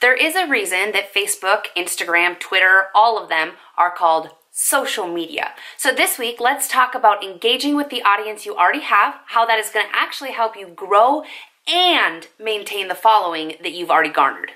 There is a reason that Facebook, Instagram, Twitter, all of them are called social media. So this week, let's talk about engaging with the audience you already have, how that is going to actually help you grow and maintain the following that you've already garnered.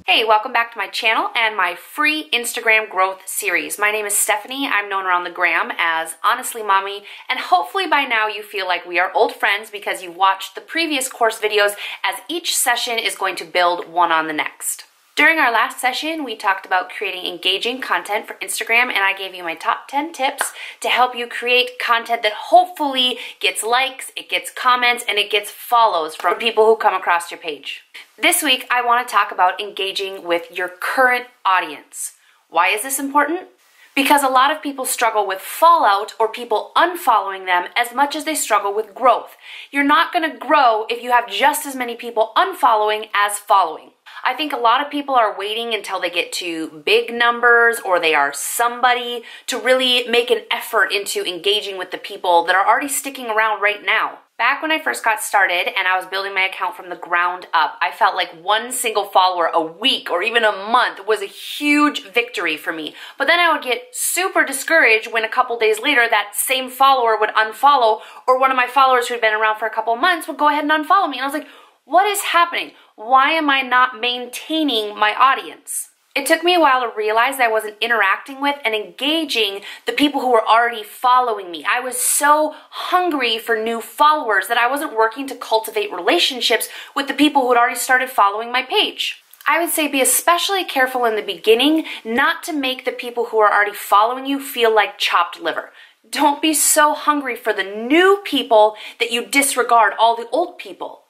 Hey, welcome back to my channel and my free Instagram growth series. My name is Stephanie. I'm known around the gram as Honestly Mommy, and hopefully by now you feel like we are old friends because you've watched the previous course videos, as each session is going to build one on the next. During our last session, we talked about creating engaging content for Instagram, and I gave you my top 10 tips to help you create content that hopefully gets likes, it gets comments, and it gets follows from people who come across your page. This week, I want to talk about engaging with your current audience. Why is this important? Because a lot of people struggle with fallout or people unfollowing them as much as they struggle with growth. You're not going to grow if you have just as many people unfollowing as following. I think a lot of people are waiting until they get to big numbers or they are somebody to really make an effort into engaging with the people that are already sticking around right now. Back when I first got started and I was building my account from the ground up, I felt like one single follower a week or even a month was a huge victory for me. But then I would get super discouraged when a couple days later that same follower would unfollow, or one of my followers who had been around for a couple months would go ahead and unfollow me. And I was like, what is happening? Why am I not maintaining my audience? It took me a while to realize that I wasn't interacting with and engaging the people who were already following me. I was so hungry for new followers that I wasn't working to cultivate relationships with the people who had already started following my page. I would say be especially careful in the beginning not to make the people who are already following you feel like chopped liver. Don't be so hungry for the new people that you disregard all the old people.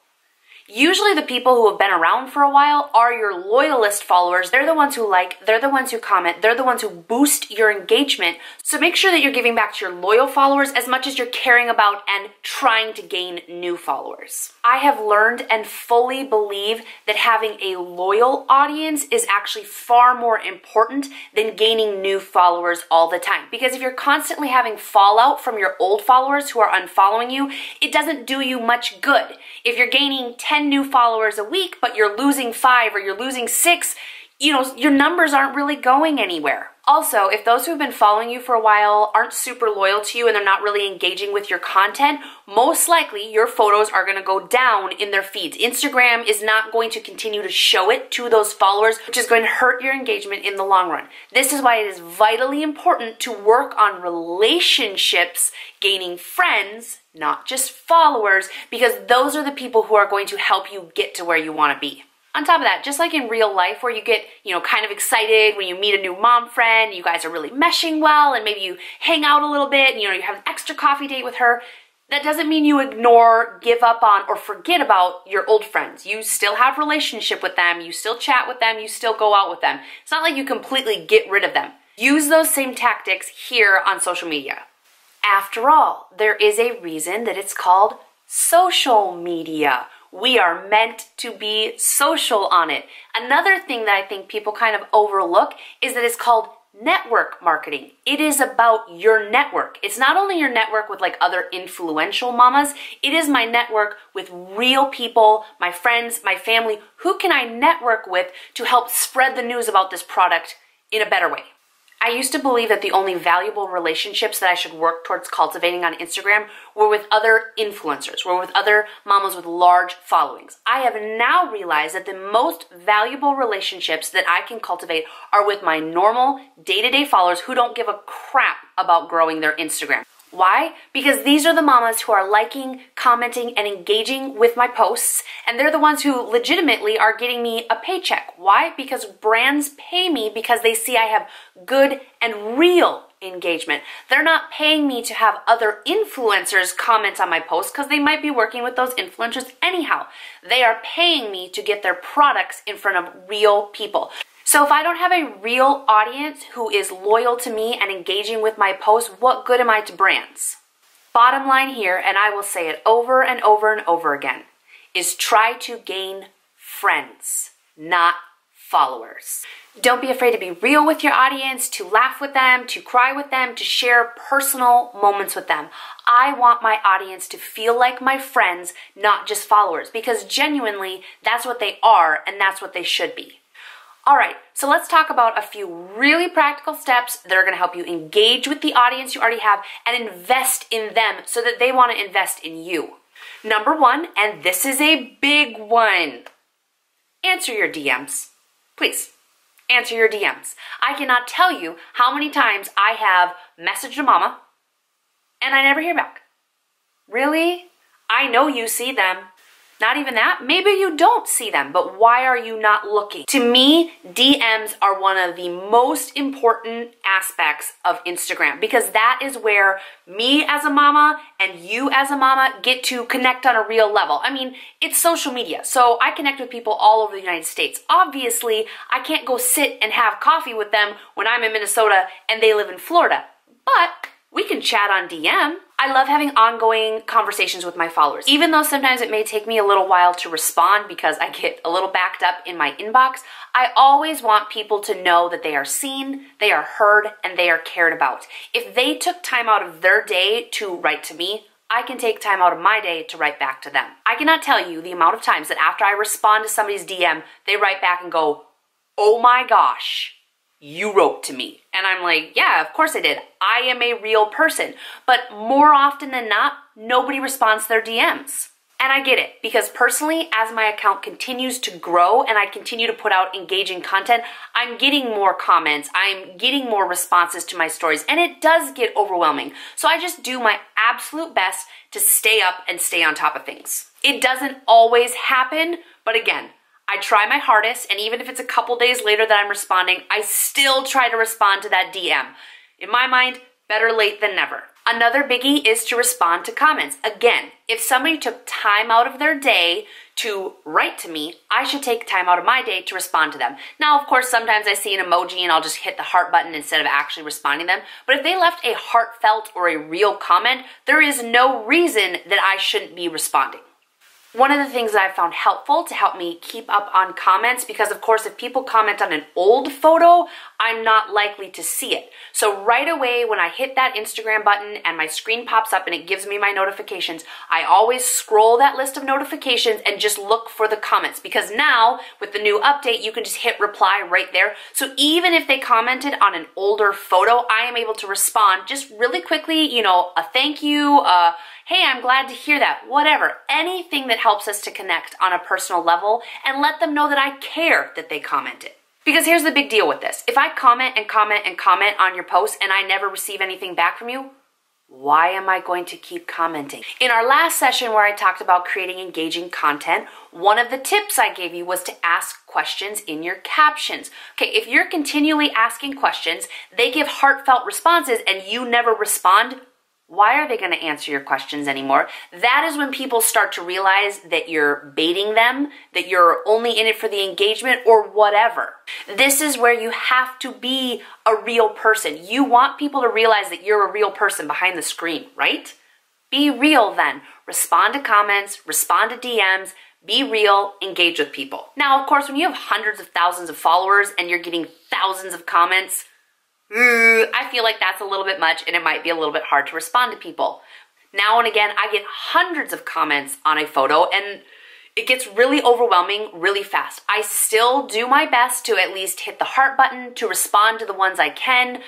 Usually the people who have been around for a while are your loyalist followers. They're the ones who like, they're the ones who comment, they're the ones who boost your engagement. So make sure that you're giving back to your loyal followers as much as you're caring about and trying to gain new followers. I have learned and fully believe that having a loyal audience is actually far more important than gaining new followers all the time. Because if you're constantly having fallout from your old followers who are unfollowing you, it doesn't do you much good. If you're gaining 10 new followers a week, but you're losing 5 or you're losing 6, your numbers aren't really going anywhere. Also, if those who have been following you for a while aren't super loyal to you and they're not really engaging with your content, most likely your photos are going to go down in their feeds. Instagram is not going to continue to show it to those followers, which is going to hurt your engagement in the long run. This is why it is vitally important to work on relationships, gaining friends, not just followers, because those are the people who are going to help you get to where you want to be. On top of that, just like in real life where you get, kind of excited when you meet a new mom friend, you guys are really meshing well, and maybe you hang out a little bit, and you have an extra coffee date with her, that doesn't mean you ignore, give up on, or forget about your old friends. You still have a relationship with them, you still chat with them, you still go out with them. It's not like you completely get rid of them. Use those same tactics here on social media. After all, there is a reason that it's called social media. We are meant to be social on it. Another thing that I think people kind of overlook is that it's called network marketing. It is about your network. It's not only your network with like other influential mamas, it is my network with real people, my friends, my family. Who can I network with to help spread the news about this product in a better way? I used to believe that the only valuable relationships that I should work towards cultivating on Instagram were with other influencers, were with other mamas with large followings. I have now realized that the most valuable relationships that I can cultivate are with my normal day-to-day followers who don't give a crap about growing their Instagram. Why? Because these are the mamas who are liking, commenting, and engaging with my posts, and they're the ones who legitimately are getting me a paycheck. Why? Because brands pay me because they see I have good and real engagement. They're not paying me to have other influencers comment on my posts because they might be working with those influencers anyhow. They are paying me to get their products in front of real people. So if I don't have a real audience who is loyal to me and engaging with my posts, what good am I to brands? Bottom line here, and I will say it over and over and over again, is try to gain friends, not followers. Don't be afraid to be real with your audience, to laugh with them, to cry with them, to share personal moments with them. I want my audience to feel like my friends, not just followers, because genuinely, that's what they are and that's what they should be. All right, so let's talk about a few really practical steps that are going to help you engage with the audience you already have and invest in them so that they want to invest in you. Number one, and this is a big one, answer your DMs. Please, answer your DMs. I cannot tell you how many times I have messaged a mama and I never hear back. Really? I know you see them. Not even that, maybe you don't see them, but why are you not looking? To me, DMs are one of the most important aspects of Instagram because that is where me as a mama and you as a mama get to connect on a real level. I mean, it's social media, so I connect with people all over the United States. Obviously, I can't go sit and have coffee with them when I'm in Minnesota and they live in Florida, but we can chat on DM. I love having ongoing conversations with my followers. Even though sometimes it may take me a little while to respond because I get a little backed up in my inbox, I always want people to know that they are seen, they are heard, and they are cared about. If they took time out of their day to write to me, I can take time out of my day to write back to them. I cannot tell you the amount of times that after I respond to somebody's DM, they write back and go, "Oh my gosh, you wrote to me." And I'm like, yeah, of course I did. I am a real person. But more often than not, nobody responds to their DMs. And I get it, because personally, as my account continues to grow and I continue to put out engaging content, I'm getting more comments, I'm getting more responses to my stories, and it does get overwhelming. So I just do my absolute best to stay up and stay on top of things. It doesn't always happen, but again, I try my hardest, and even if it's a couple days later that I'm responding, I still try to respond to that DM. In my mind, better late than never. Another biggie is to respond to comments. Again, if somebody took time out of their day to write to me, I should take time out of my day to respond to them. Now, of course, sometimes I see an emoji and I'll just hit the heart button instead of actually responding to them. But if they left a heartfelt or a real comment, there is no reason that I shouldn't be responding. One of the things that I've found helpful to help me keep up on comments, because of course if people comment on an old photo, I'm not likely to see it. So right away when I hit that Instagram button and my screen pops up and it gives me my notifications, I always scroll that list of notifications and just look for the comments, because now with the new update you can just hit reply right there. So even if they commented on an older photo, I am able to respond just really quickly, you know, a thank you, hey, I'm glad to hear that, whatever. Anything that helps us to connect on a personal level and let them know that I care that they commented. Because here's the big deal with this. If I comment and comment and comment on your post and I never receive anything back from you, why am I going to keep commenting? In our last session where I talked about creating engaging content, one of the tips I gave you was to ask questions in your captions. Okay, if you're continually asking questions, they give heartfelt responses and you never respond, why are they going to answer your questions anymore? That is when people start to realize that you're baiting them, that you're only in it for the engagement or whatever. This is where you have to be a real person. You want people to realize that you're a real person behind the screen, right? Be real then. Respond to comments, respond to DMs, be real, engage with people. Now, of course, when you have hundreds of thousands of followers and you're getting thousands of comments, I feel like that's a little bit much and it might be a little bit hard to respond to people. Now and again, I get hundreds of comments on a photo and it gets really overwhelming really fast. I still do my best to at least hit the heart button to respond to the ones I can.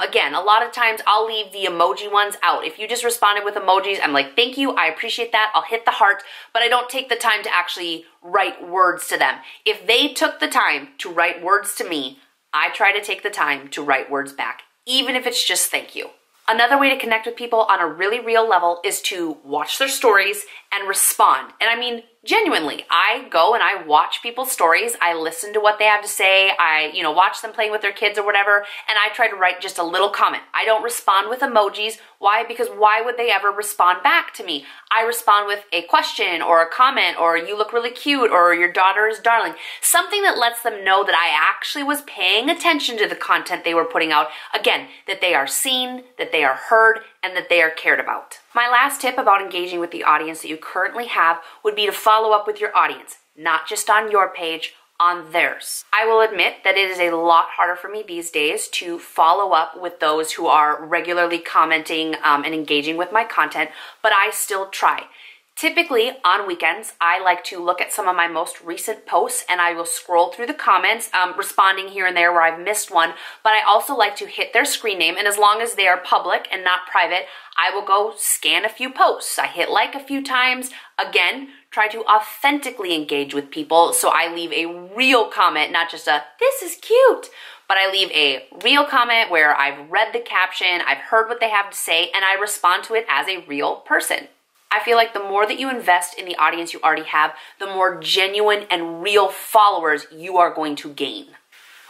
Again, a lot of times I'll leave the emoji ones out. If you just responded with emojis, I'm like, thank you, I appreciate that. I'll hit the heart, but I don't take the time to actually write words to them. If they took the time to write words to me, I try to take the time to write words back, even if it's just thank you. Another way to connect with people on a really real level is to watch their stories and respond. And I mean, genuinely, I go and I watch people's stories. I listen to what they have to say. I, watch them playing with their kids or whatever. And I try to write just a little comment. I don't respond with emojis. Why? Because why would they ever respond back to me? I respond with a question or a comment or you look really cute or your daughter is darling. Something that lets them know that I actually was paying attention to the content they were putting out. Again, that they are seen, that they are heard, and that they are cared about. My last tip about engaging with the audience that you currently have would be to follow up with your audience, not just on your page, on theirs. I will admit that it is a lot harder for me these days to follow up with those who are regularly commenting and engaging with my content, but I still try. Typically, on weekends, I like to look at some of my most recent posts and I will scroll through the comments, responding here and there where I've missed one, but I also like to hit their screen name, and as long as they are public and not private, I will go scan a few posts. I hit like a few times, again, try to authentically engage with people, so I leave a real comment, not just a, this is cute, but I leave a real comment where I've read the caption, I've heard what they have to say, and I respond to it as a real person. I feel like the more that you invest in the audience you already have, the more genuine and real followers you are going to gain.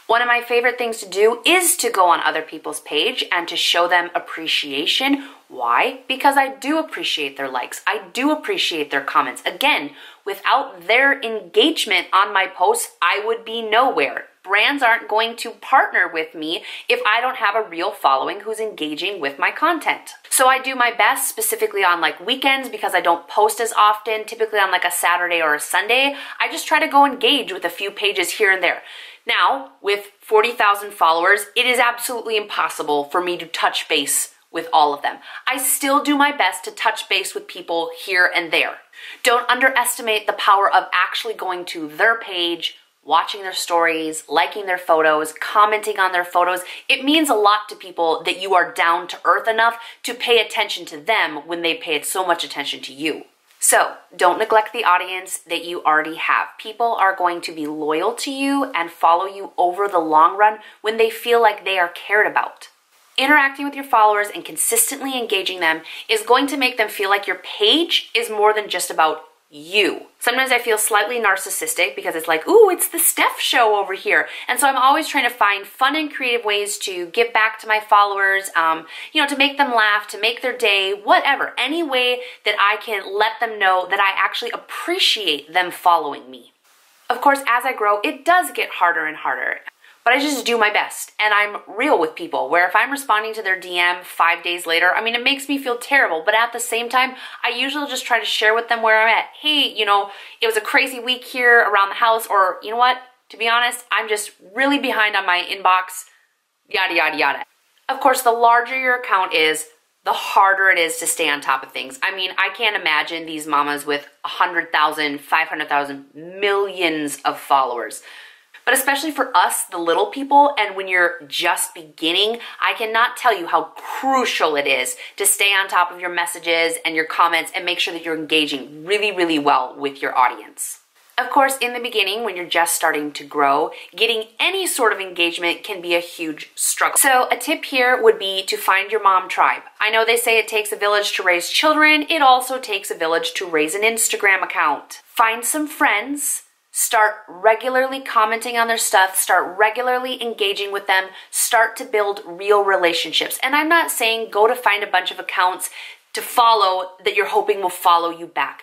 One of my favorite things to do is to go on other people's page and to show them appreciation. Why? Because I do appreciate their likes. I do appreciate their comments. Again, without their engagement on my posts, I would be nowhere. Brands aren't going to partner with me if I don't have a real following who's engaging with my content. So I do my best specifically on like weekends because I don't post as often, typically on like a Saturday or a Sunday. I just try to go engage with a few pages here and there. Now, with 40,000 followers, it is absolutely impossible for me to touch base with all of them. I still do my best to touch base with people here and there. Don't underestimate the power of actually going to their page, watching their stories, liking their photos, commenting on their photos. It means a lot to people that you are down to earth enough to pay attention to them when they pay so much attention to you. So don't neglect the audience that you already have. People are going to be loyal to you and follow you over the long run when they feel like they are cared about. Interacting with your followers and consistently engaging them is going to make them feel like your page is more than just about you. Sometimes I feel slightly narcissistic because it's like, ooh, it's the Steph show over here. And so I'm always trying to find fun and creative ways to give back to my followers, to make them laugh, to make their day, whatever. Any way that I can let them know that I actually appreciate them following me. Of course, as I grow, it does get harder and harder. But I just do my best, and I'm real with people, where if I'm responding to their DM 5 days later, it makes me feel terrible, but at the same time, I usually just try to share with them where I'm at. Hey, it was a crazy week here around the house, or you know what, to be honest, I'm just really behind on my inbox, yada, yada, yada. Of course, the larger your account is, the harder it is to stay on top of things. I can't imagine these mamas with 100,000, 500,000, millions of followers. But especially for us, the little people, and when you're just beginning, I cannot tell you how crucial it is to stay on top of your messages and your comments and make sure that you're engaging really, really well with your audience. Of course, in the beginning, when you're just starting to grow, getting any sort of engagement can be a huge struggle. So a tip here would be to find your mom tribe. I know they say it takes a village to raise children. It also takes a village to raise an Instagram account. Find some friends. Start regularly commenting on their stuff, start regularly engaging with them, start to build real relationships. And I'm not saying go to find a bunch of accounts to follow that you're hoping will follow you back.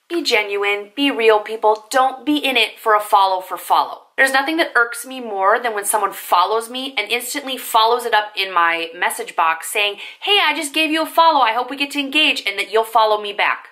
Be genuine, be real, people. Don't be in it for a follow for follow. There's nothing that irks me more than when someone follows me and instantly follows it up in my message box saying, hey, I just gave you a follow, I hope we get to engage, and that you'll follow me back.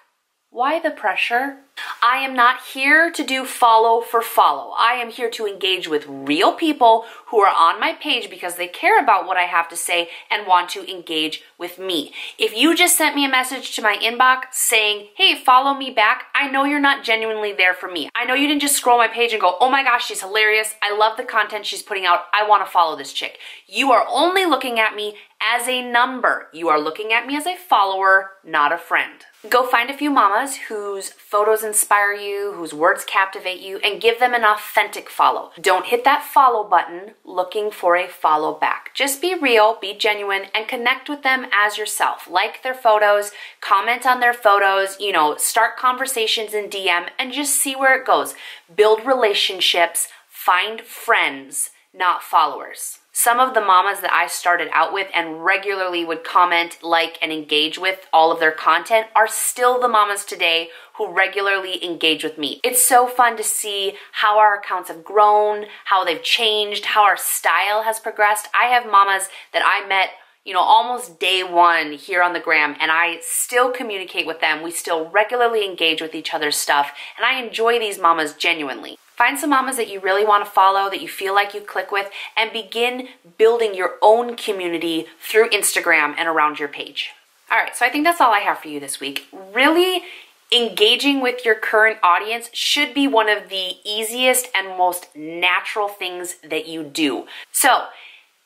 Why the pressure? I am not here to do follow for follow. I am here to engage with real people who are on my page because they care about what I have to say and want to engage with me. If you just sent me a message to my inbox saying, hey, follow me back, I know you're not genuinely there for me. I know you didn't just scroll my page and go, oh my gosh, she's hilarious. I love the content she's putting out. I want to follow this chick. You are only looking at me as a number. You are looking at me as a follower, not a friend. Go find a few mamas whose photos inspire you, whose words captivate you, and give them an authentic follow. Don't hit that follow button looking for a follow back. Just be real, be genuine, and connect with them as yourself. Like their photos, comment on their photos, start conversations in DM, and just see where it goes. Build relationships, find friends, not followers. Some of the mamas that I started out with and regularly would comment, like, and engage with all of their content are still the mamas today who regularly engage with me. It's so fun to see how our accounts have grown, how they've changed, how our style has progressed. I have mamas that I met almost day one here on the gram, and I still communicate with them. We still regularly engage with each other's stuff, and I enjoy these mamas genuinely. Find some mamas that you really want to follow, that you feel like you click with, and begin building your own community through Instagram and around your page. All right, so I think that's all I have for you this week. Really engaging with your current audience should be one of the easiest and most natural things that you do. So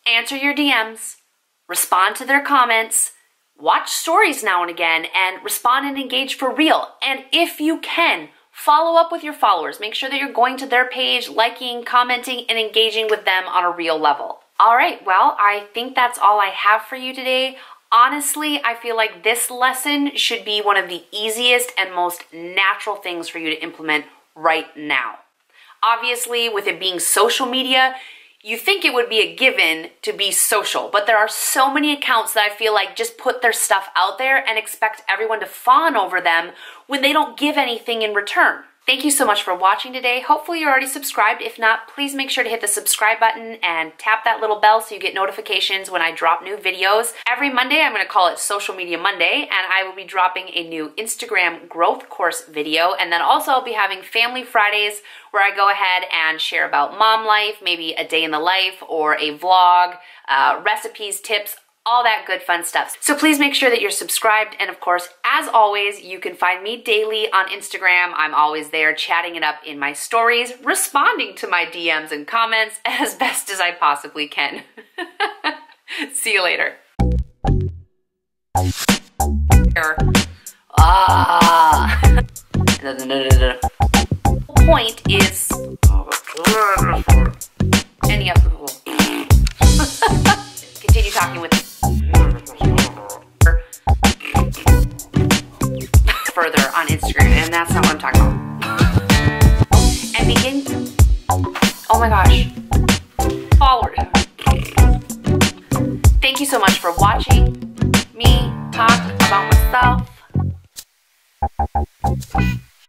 answer your DMs, respond to their comments, watch stories now and again, and respond and engage for real. And if you can, follow up with your followers. Make sure that you're going to their page, liking, commenting, and engaging with them on a real level. All right, well, I think that's all I have for you today. Honestly, I feel like this lesson should be one of the easiest and most natural things for you to implement right now. Obviously, with it being social media, you think it would be a given to be social, but there are so many accounts that I feel like just put their stuff out there and expect everyone to fawn over them when they don't give anything in return. Thank you so much for watching today. Hopefully you're already subscribed. If not, please make sure to hit the subscribe button and tap that little bell so you get notifications when I drop new videos. Every Monday, I'm going to call it Social Media Monday, and I will be dropping a new Instagram growth course video. And then also I'll be having Family Fridays where I go ahead and share about mom life, maybe a day in the life or a vlog, recipes, tips, all that good fun stuff. So please make sure that you're subscribed. And of course, as always, you can find me daily on Instagram. I'm always there chatting it up in my stories, responding to my DMs and comments as best as I possibly can. See you later. The point is any up. Continue talking with further on Instagram, and that's not what I'm talking about. And begin, oh my gosh, forward. Thank you so much for watching.